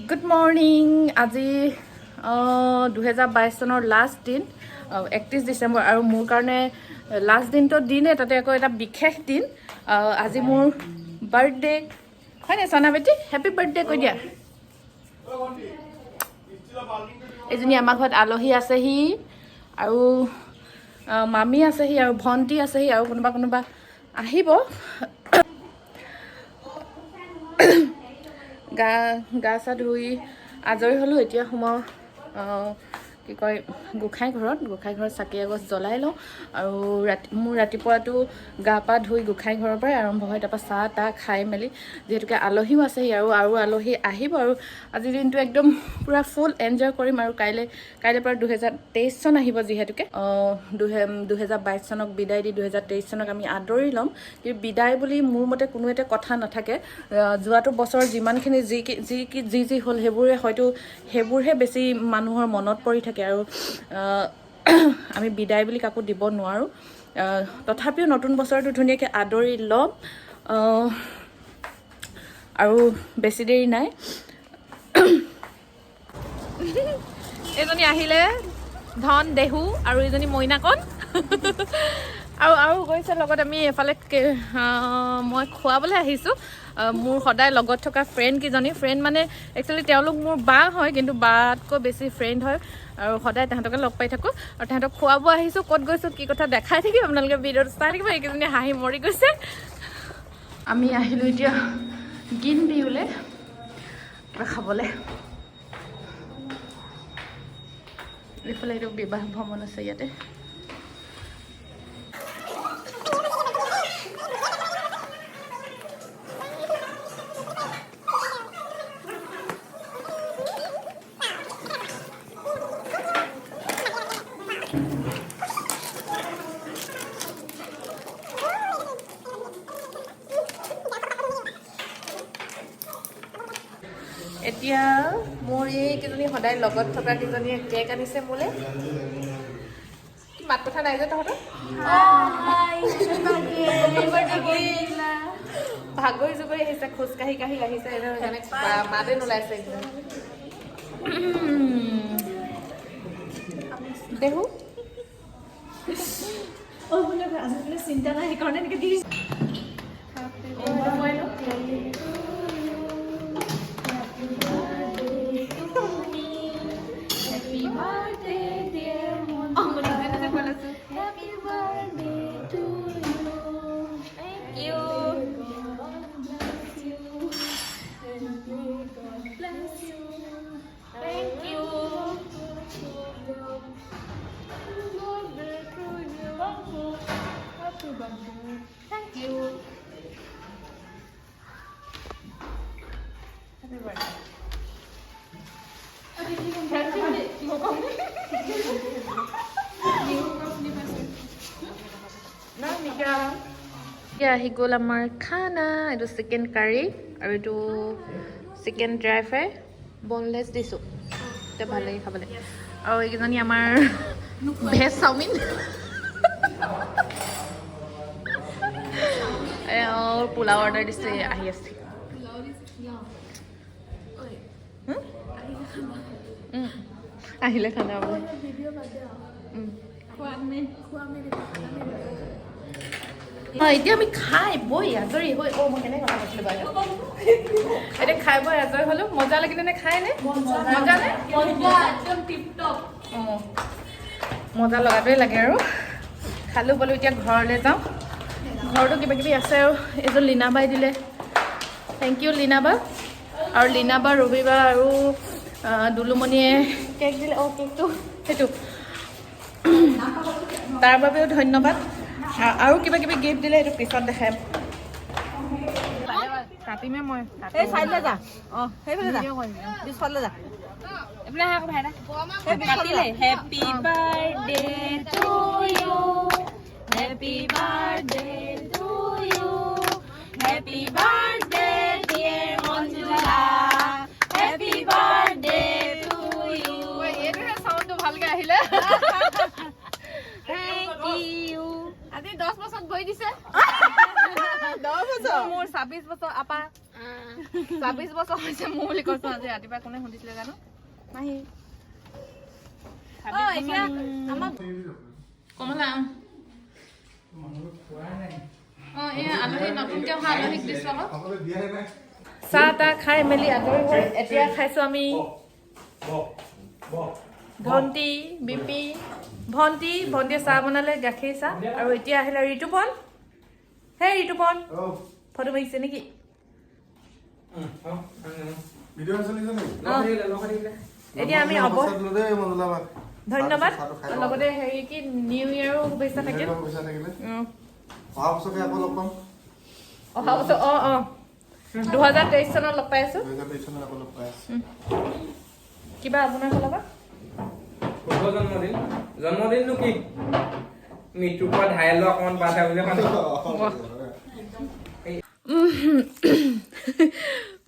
Good morning. আজি 2022 চনৰ last দিন 31 ডিসেম্বৰ আৰু মোৰ কাৰণে লাষ্ট দিনটো দিনে তাতে আকৌ এটা বিশেষ দিন আজি মোৰ বাৰ্থডে হয় নে সনা বেটি হ্যাপি বাৰ্থডে কৈ দিয়া এজনী আমাৰ ঘৰত আলহী আছেহি আৰু মামী আছেহি আৰু ভন্টি আছেহি আৰু কোনোবা আহিব গা চা ধুই আজৰি হ'লোঁ এতিয়া সোমাওঁ কি কয় গোঁসাই ঘৰত চাকি আগছ জ্বলাই লওঁ আৰু মোৰ ৰাতিপুৱাটো গা পা ধুই গোঁসাই ঘৰৰ পৰাই আৰম্ভ হয় তাৰপৰা চাহ তাহ খাই মেলি যিহেতুকে আলহীও আছেহি আৰু আলহী আহিব আৰু আজিৰ দিনটো একদম পূৰা ফুল এনজয় কৰিম আৰু কাইলৈ পৰা 2023 চন আহিব যিহেতুকে 2022 চনক বিদায় দি 2023 চনক আমি আদৰি ল'ম কিন্তু বিদায় বুলি মোৰ মতে কোনো এটা কথা নাথাকে যোৱাটো বছৰ যিমানখিনি যি হ'ল সেইবোৰহে বেছি মানুহৰ মনত পৰি থাকে আৰু আমি বিদায় বুলি কাকো দিব নোৱাৰোঁ তথাপিও নতুন বছৰটো ধুনীয়াকৈ আদৰি ল'ম আৰু বেছি দেৰি নাই এজনী আহিলে ধন দেহু আৰু এজনী মইনাকণ আৰু গৈছে লগত আমি এফালে মই খুৱাবলৈ আহিছোঁ মোৰ সদায় লগত থকা ফ্ৰেণ্ড মানে একচুৱেলি তেওঁলোক মোৰ বা হয় কিন্তু বাতকৈ বেছি ফ্ৰেণ্ড হয় আৰু সদায় তাহাঁতকে লগ পাই থাকোঁ আৰু তাহাঁতক খুৱাব আহিছোঁ ক'ত গৈছোঁ কি কথা দেখাই থাকিম আপোনালোকে ভিডিঅ'টো চাই থাকিব এইকেইজনী হাঁহি মৰি গৈছে আমি আহিলোঁ এতিয়া গিন বিহুলৈ খাবলৈ এইফালে এইটো বিবাহ ভ্ৰমণ আছে ইয়াতে এতিয়া মোৰ এইকেইজনী সদায় লগত থকা কেইজনীয়ে কেক আনিছে মোলৈ মাত কথা নাই যে তহঁতৰ ভাগৰি জুগৰি আহিছে খোজকাঢ়ি আহিছে সেইকাৰণে মাতে নোলাইছে দেহু চিন্তা নাই সেইকাৰণে এনেকৈ দি Thank you. Happy birthday. আহি গ'ল আমাৰ খানা এইটো চিকেন কাৰী আৰু এইটো চিকেন ড্ৰাই ফ্ৰাই বনলেছ দিছোঁ এতিয়া ভাল লাগে খাবলৈ আৰু এইকেইজনী আমাৰ ভেজ চাওমিন পোলাও অৰ্ডাৰ দিছে আহি আছে আহিলে খানা এতিয়া আমি খাই বৈ আজৰি হৈ মই কেনেকৈ কথা কৈছিলোঁ বাৰু এতিয়া খাই বৈ আজৰি হ'লোঁ মজা লাগিলে নে খাই নে মজা নে একদম টিপটপ মজা লগাটোৱে লাগে আৰু খালোঁ বোলো এতিয়া ঘৰলৈ যাওঁ ঘৰতো কিবাকিবি আছে আৰু এজন লীনা বাই দিলে থেংক ইউ লীনা বা আৰু লীনা বা ৰবি বা আৰু দুলুমণিয়ে কেক দিলে কেকটো সেইটো তাৰ বাবেও ধন্যবাদ আৰু কিবাকিবি গিফ্ট দিলে সেইটো পিছত দেখাই কাটিমে মই এই চাইডলৈ যা সেইফালে যা পিছফালে যা এইফালে আহা আকৌ ভাইনা কাটিলে happy birthday to you happy birthday to you happy birthday dear Manjula happy birthday to you এইটোহে চাউণ্ডটো ভালকৈ আহিলে থেংক ইউ আজি 10 বছৰত গৈ দিছে 10 বছৰ মোৰ 26 বছৰ আপা 26 বছৰ হৈছে মোৰ বুলি কৈছোঁ আজি ৰাতিপুৱা কোনে সুধিছিলে জানো নাহি এতিয়া আমাৰ কমলা এয়া আলহী নতুনকৈ অহা আলহীক দিছোঁ আকৌ চাহ তাহ খাই মেলি আজৰি হৈ এতিয়া খাইছোঁ আমি ভণ্টি বিপি ভণ্টিয়ে চাহ বনালে গাখীৰ চাহ আৰু এতিয়া আহিলে ঋতুপন হেই ঋতুপন ফটো মাৰিছে নেকি এতিয়া আমি ধন্যবাদ লগতে হেৰি কি নিউ ইয়েৰো শুভেচ্ছা থাকিল অহা বছৰ 2023 চনত লগ পাই আছো কিবা আপোনাৰ ফালৰ পৰা জন্মদিনটো কি মৃত্যুৰ পৰা ধাই লোৱা অকণমান পাঠ বুলি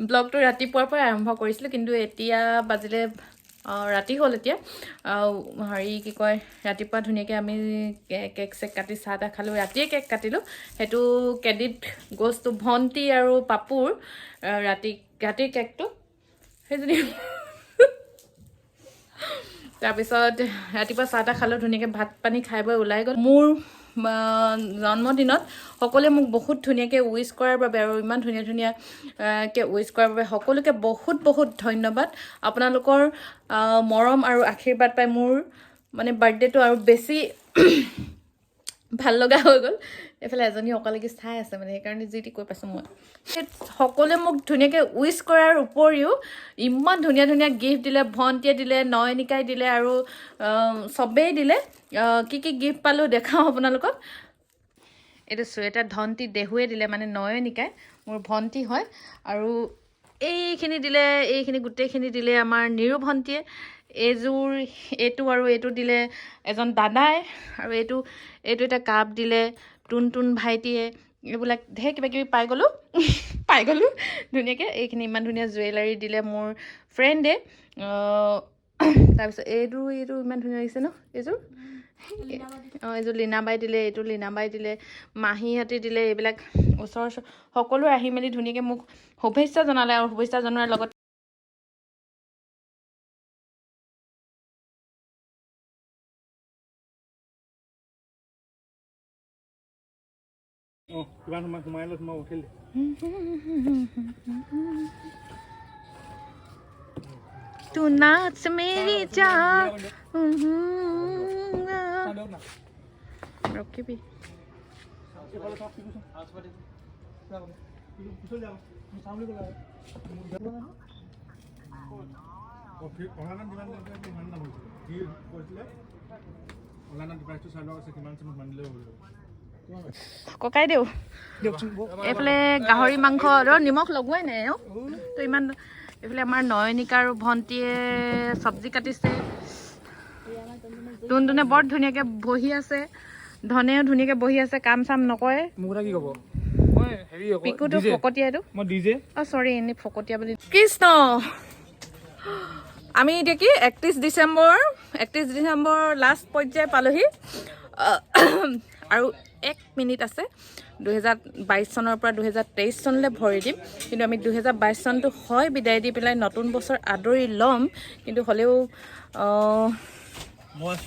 ব্লগটো ৰাতিপুৱাৰ পৰাই আৰম্ভ কৰিছিলোঁ কিন্তু এতিয়া বাজিলে ৰাতি হ'ল এতিয়া হেৰি কি কয় ৰাতিপুৱা ধুনীয়াকৈ আমি কেক চেক কাটি চাহ তাহ খালোঁ ৰাতিয়ে কেক কাটিলোঁ সেইটো ক্ৰেডিট গ'জ টু ভণ্টি আৰু পাপুৰ ৰাতিৰ কেকটো সেইজনী তাৰপিছত ৰাতিপুৱা চাহ তাহ খালোঁ ধুনীয়াকৈ ভাত পানী খাই বৈ ওলাই গ'ল মোৰ জন্মদিনত সকলোৱে মোক বহুত ধুনীয়াকৈ উইচ কৰাৰ বাবে আৰু ইমান ধুনীয়াকৈ উইচ কৰাৰ বাবে সকলোকে বহুত বহুত ধন্যবাদ আপোনালোকৰ মৰম আৰু আশীৰ্বাদ পাই মোৰ মানে বাৰ্থডেটো আৰু বেছি ভাল লগা হৈ গ'ল এইফালে এজনী অকালকি চাই আছে মানে সেইকাৰণে যি টি কৈ পাইছোঁ মই সকলোৱে মোক ধুনীয়াকৈ উইচ কৰাৰ উপৰিও ইমান ধুনীয়া ধুনীয়া গিফ্ট দিলে ভণ্টিয়ে দিলে নয়নিকাই দিলে আৰু চবেই দিলে কি কি গিফ্ট পালোঁ দেখাওঁ আপোনালোকক এইটো চুৱেটাৰ ধণ্টি দেহুৱে দিলে মানে নয়নিকাই মোৰ ভণ্টি হয় আৰু এইখিনি দিলে এইখিনি গোটেইখিনি দিলে আমাৰ নিৰু ভণ্টিয়ে এইযোৰ এইটো আৰু এইটো দিলে এজন দাদাই আৰু এইটো এটা কাপ দিলে টুন ভাইটিয়ে এইবিলাক ঢেৰ কিবা কিবি পাই গ'লোঁ ধুনীয়াকৈ এইখিনি ইমান ধুনীয়া জুৱেলাৰী দিলে মোৰ ফ্ৰেণ্ডে তাৰপিছত এইটো ইমান ধুনীয়া লাগিছে ন এইযোৰ এইযোৰ লীনাবাই দিলে এইটো লীনাবাই দিলে মাহীহঁতে দিলে এইবিলাক ওচৰ সকলোৱে আহি মেলি ধুনীয়াকৈ মোক শুভেচ্ছা জনালে আৰু শুভেচ্ছা জনোৱাৰ লগত तू नाच मेरी जान रखी भी ককাই দেউ এইফালে গাহৰি মাংস নিমখ লগোৱাই নাই তো ইমান এইফালে আমাৰ নয়নিকা আৰু ভণ্টিয়ে চব্জি কাটিছে টুনটুনে বৰ ধুনীয়াকৈ বহি আছে ধনেও ধুনীয়াকৈ বহি আছে কাম চাম নকৰে পিকুটো ফকতীয়া এইটো চৰি এনেই ফকতীয়া বুলি কৃষ্ণ আমি এতিয়া কি 31 ডিচেম্বৰ লাষ্ট পৰ্যায় পালোহি আৰু 1 মিনিট আছে 2022 চনৰ পৰা 2023 চনলৈ ভৰি দিম কিন্তু আমি 2022 চনটো হয় বিদায় দি পেলাই নতুন বছৰ আদৰি ল'ম কিন্তু হ'লেও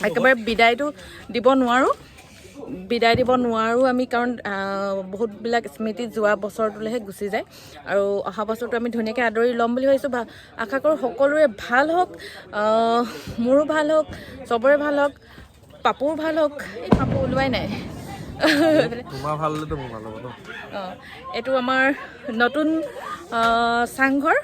একেবাৰে বিদায়টো দিব নোৱাৰোঁ আমি কাৰণ বহুতবিলাক স্মৃতি যোৱা বছৰটোলৈহে গুচি যায় আৰু অহা বছৰটো আমি ধুনীয়াকৈ আদৰি ল'ম বুলি ভাবিছোঁ আশা কৰোঁ সকলোৰে ভাল হওক মোৰো ভাল হওক চবৰে ভাল হওক পাপুৰ ভাল হওক এই পাপু ওলোৱাই নাই এইটো আমাৰ নতুন চাংঘৰ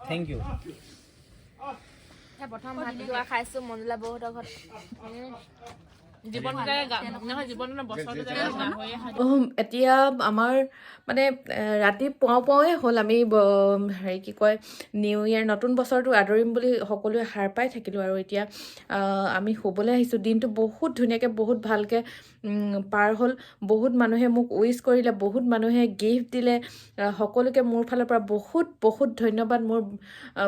থেংক ইউ প্ৰথম ভাত যোৱা খাইছোঁ মঞ্জুলা বৌহঁতৰ ঘৰত এতিয়া আমাৰ মানে ৰাতি পুৱাই হ'ল আমি হেৰি কি কয় নিউ ইয়েৰ নতুন বছৰটো আদৰিম বুলি সকলোৱে সাৰ পাই থাকিলোঁ আৰু এতিয়া আমি শুবলৈ আহিছোঁ দিনটো বহুত ধুনীয়াকৈ বহুত ভালকৈ পাৰ হ'ল বহুত মানুহে মোক উইচ কৰিলে বহুত মানুহে গিফ্ট দিলে সকলোকে মোৰ ফালৰ পৰা বহুত বহুত ধন্যবাদ মোৰ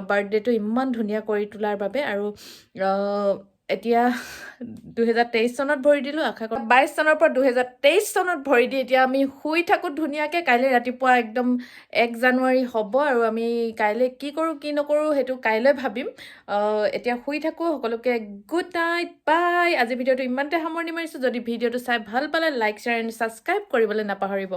বাৰ্থডেটো ইমান ধুনীয়া কৰি তোলাৰ বাবে আৰু এতিয়া 2023 চনত ভৰি দিলোঁ আশা কৰোঁ 22 চনৰ পৰা 2023 চনত ভৰি দি এতিয়া আমি শুই থাকোঁ ধুনীয়াকৈ কাইলৈ ৰাতিপুৱা একদম 1 জানুৱাৰী হ'ব আৰু আমি কাইলৈ কি কৰোঁ কি নকৰোঁ সেইটো কাইলৈ ভাবিম এতিয়া শুই থাকোঁ সকলোকে গুড নাইট বাই আজি ভিডিঅ'টো ইমানতে সামৰণি মাৰিছোঁ যদি ভিডিঅ'টো চাই ভাল পালে লাইক শ্বেয়াৰ এণ্ড ছাবস্ক্ৰাইব কৰিবলৈ নাপাহৰিব